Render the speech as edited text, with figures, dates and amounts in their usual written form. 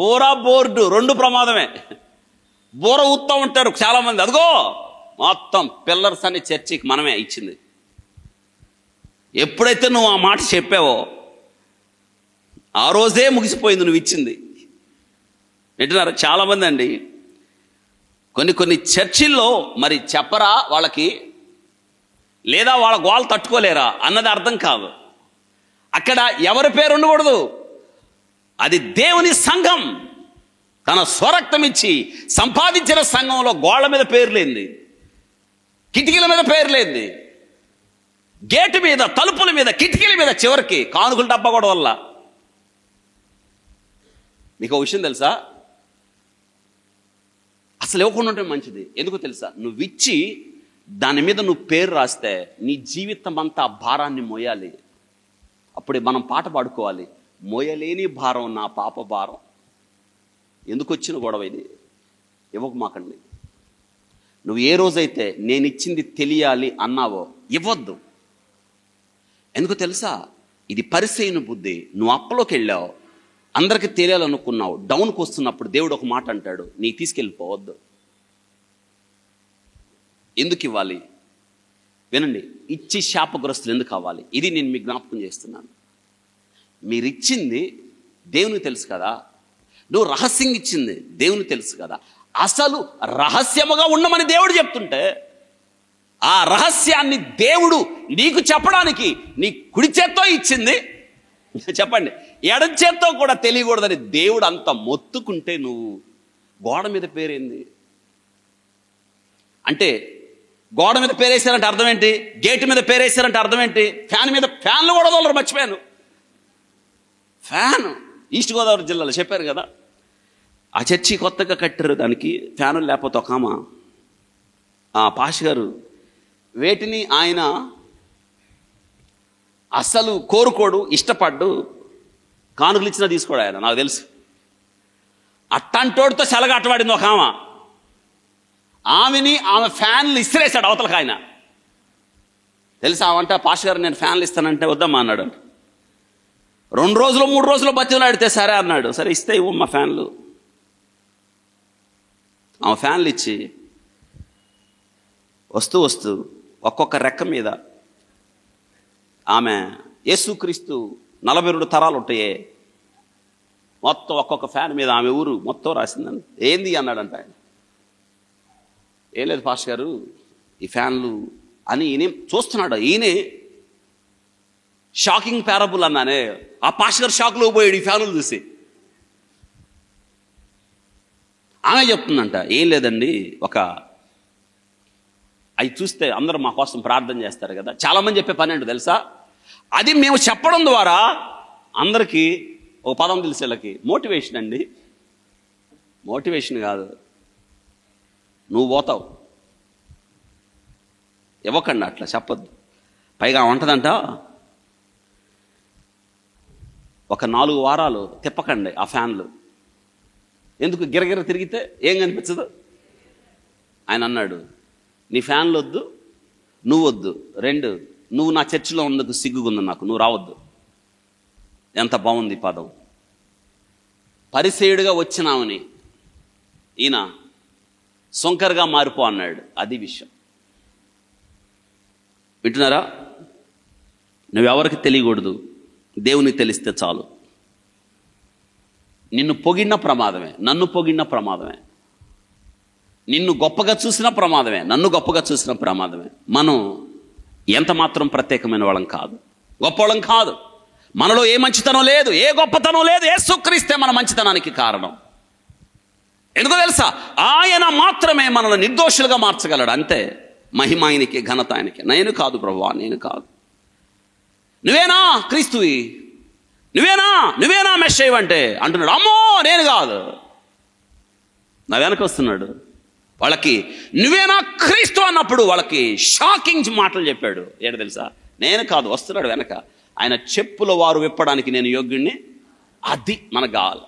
బోర బోర్డు రెండు ప్రమాదమే. బోర ఊతా ఉంటారు చాలామంది, అదిగో మొత్తం పిల్లర్స్ అని చర్చికి మనమే ఇచ్చింది. ఎప్పుడైతే నువ్వు ఆ మాట చెప్పావో ఆ రోజే ముగిసిపోయింది నువ్వు ఇచ్చింది. వింటున్నారా? చాలామంది అండి కొన్ని చర్చిల్లో మరి చెప్పరా వాళ్ళకి, లేదా వాళ్ళ గోల తట్టుకోలేరా అన్నది అర్థం కాదు. అక్కడ ఎవరి పేరు ఉండకూడదు, అది దేవుని సంఘం. తన స్వరక్తం ఇచ్చి సంపాదించిన సంఘంలో గోళ్ల మీద పేరు లేనిది, కిటికీల మీద పేరు లేనిది, గేటు మీద, తలుపుల మీద, కిటికీల మీద, చివరికి కానుకల డబ్బా కూడా వల్ల. మీకు ఒక విషయం తెలుసా? అసలు ఇవ్వకుండా ఉంటే మంచిది. ఎందుకో తెలుసా? నువ్వు ఇచ్చి దాని మీద నువ్వు పేరు రాస్తే నీ జీవితం అంతా భారాన్ని మోయాలి. అప్పుడే మనం పాట పాడుకోవాలి, మోయలేని భారం నా పాప భారం. ఎందుకు వచ్చిన గొడవ ఇది? ఇవ్వకమాకండి. నువ్వు ఏ రోజైతే నేను ఇచ్చింది తెలియాలి అన్నావో ఇవ్వద్దు. ఎందుకు తెలుసా? ఇది పరిసయ్యుని బుద్ధి. నువ్వు అప్పలోకి వెళ్ళావు, అందరికీ తెలియాలనుకున్నావు, డౌన్కి వస్తున్నప్పుడు దేవుడు ఒక మాట అంటాడు, నీ తీసుకెళ్ళిపోవద్దు. ఎందుకు ఇవ్వాలి? వినండి, ఇచ్చి శాపగ్రస్తులు ఎందుకు అవ్వాలి? ఇది నేను మీకు జ్ఞాపకం చేస్తున్నాను. మీరిచ్చింది దేవునికి తెలుసు కదా, నువ్వు రహస్యంగా ఇచ్చింది దేవునికి తెలుసు కదా. అసలు రహస్యముగా ఉండమని దేవుడు చెప్తుంటే ఆ రహస్యాన్ని దేవుడు నీకు చెప్పడానికి నీ కుడి చేత్తో ఇచ్చింది, చెప్పండి, ఎడం చేత్తో కూడా తెలియకూడదని దేవుడు అంత మొత్తుకుంటే నువ్వు గోడ మీద పేరేంది? అంటే గోడ మీద పేరేసారంటే అర్థం ఏంటి? గేటు మీద పేరేసారంటే అర్థం ఏంటి? ఫ్యాన్ మీద, ఫ్యాన్లు కూడా వదలరు, మర్చిపోయాను. ఫ్యాన్ ఈస్ట్ గోదావరి జిల్లాలో చెప్పారు కదా, ఆ చర్చి కొత్తగా కట్టారు, దానికి ఫ్యాను లేకపోతే ఒక పాష్ గారు వేటిని ఆయన అసలు కోరుకోడు, ఇష్టపడ్డు, కానుకలు ఇచ్చినా తీసుకోడు ఆయన, నాకు తెలుసు. అట్టంటోడితో సెలగాటవాడింది ఒక ఆమెని, ఆమె ఫ్యాన్లు ఇసిరేశాడు అవతలకు ఆయన. తెలుసా? ఆమంట, పాష్ గారు నేను ఫ్యాన్లు ఇస్తానంటే వద్దమ్మా అన్నాడు. 2 రోజులు 3 రోజులు బతిలాడితే సరే అన్నాడు. సరే ఇస్తే ఇవ్వమ్మా ఫ్యాన్లు. ఆమె ఫ్యాన్లు ఇచ్చి వస్తూ ఒక్కొక్క రెక్క మీద ఆమె యేసుక్రీస్తు 42 తరాలు ఉంటాయే, మొత్తం ఒక్కొక్క ఫ్యాన్ మీద ఆమె ఊరు మొత్తం రాసిందని. ఏంది అన్నాడంట ఆయన. ఏం లేదు పాష్ గారు, ఈ ఫ్యాన్లు అని ఈయన చూస్తున్నాడు. ఈయనే షాకింగ్ పారబుల్ అన్నానే, ఆ పాష్ గారు షాక్లో పోయాడు ఈ ఫ్యాన్లు చూసి. ఆమె చెప్తుందంట, ఏం లేదండి, అవి చూస్తే అందరూ మా కోసం ప్రార్థన చేస్తారు కదా, చాలామంది చెప్పే పని ఏంటో తెలుసా? అది మేము చెప్పడం ద్వారా అందరికీ ఒక పదం తెలిసి వీళ్ళకి మోటివేషన్ అండి. మోటివేషన్ కాదు, నువ్వు పోతావు. ఇవ్వకండి, అట్లా చెప్పద్దు. పైగా ఉంటుందంట, ఒక 4 వారాలు తిప్పకండి ఆ ఫ్యాన్లు. ఎందుకు? గిరగిర తిరిగితే ఏం కనిపించదు. ఆయన అన్నాడు, నీ ఫ్యాన్లు వద్దు, నువ్వు వద్దు, 2 నువ్వు నా చర్చిలో ఉన్నందుకు సిగ్గుగుంది నాకు, నువ్వు రావద్దు. ఎంత బాగుంది పదం. పరిసేయుడిగా వచ్చినామని ఈయన సొంకర్గా మారిపో అన్నాడు. అది విషయం. వింటున్నారా? నువ్వెవరికి తెలియకూడదు, దేవునికి తెలిస్తే చాలు. నిన్ను పొగిడిన ప్రమాదమే, నన్ను పొగిడిన ప్రమాదమే, నిన్ను గొప్పగా చూసిన ప్రమాదమే, నన్ను గొప్పగా చూసిన ప్రమాదమే. మనం ఎంత మాత్రం ప్రత్యేకమైన వాళ్ళం కాదు, గొప్పవాళ్ళం కాదు. మనలో ఏ మంచితనం లేదు, ఏ గొప్పతనం లేదు. యేసుక్రీస్తే మన మంచితనానికి కారణం. ఎందుకో తెలుసా? ఆయన మాత్రమే మనల్ని నిర్దోషులుగా మార్చగలడు. అంతే. మహిమ ఆయనకి, ఘనత ఆయనకి. నేను కాదు ప్రభువా, నేను కాదు. నువ్వేనా క్రీస్తువి, నువ్వేనా మెస్సయ్య అంటే అంటున్నాడు. అమ్మో నేను కాదు, నా వెనక వస్తున్నాడు. వాళ్ళకి నువ్వేనా క్రీస్తు అన్నప్పుడు వాళ్ళకి షాకింగ్ మాటలు చెప్పాడు. ఏంటో తెలుసా? నేను కాదు, వస్తున్నాడు వెనక. ఆయన చెప్పుల వారు విప్పడానికి నేను యోగ్యుణ్ణి. అది మనకు కావాలి.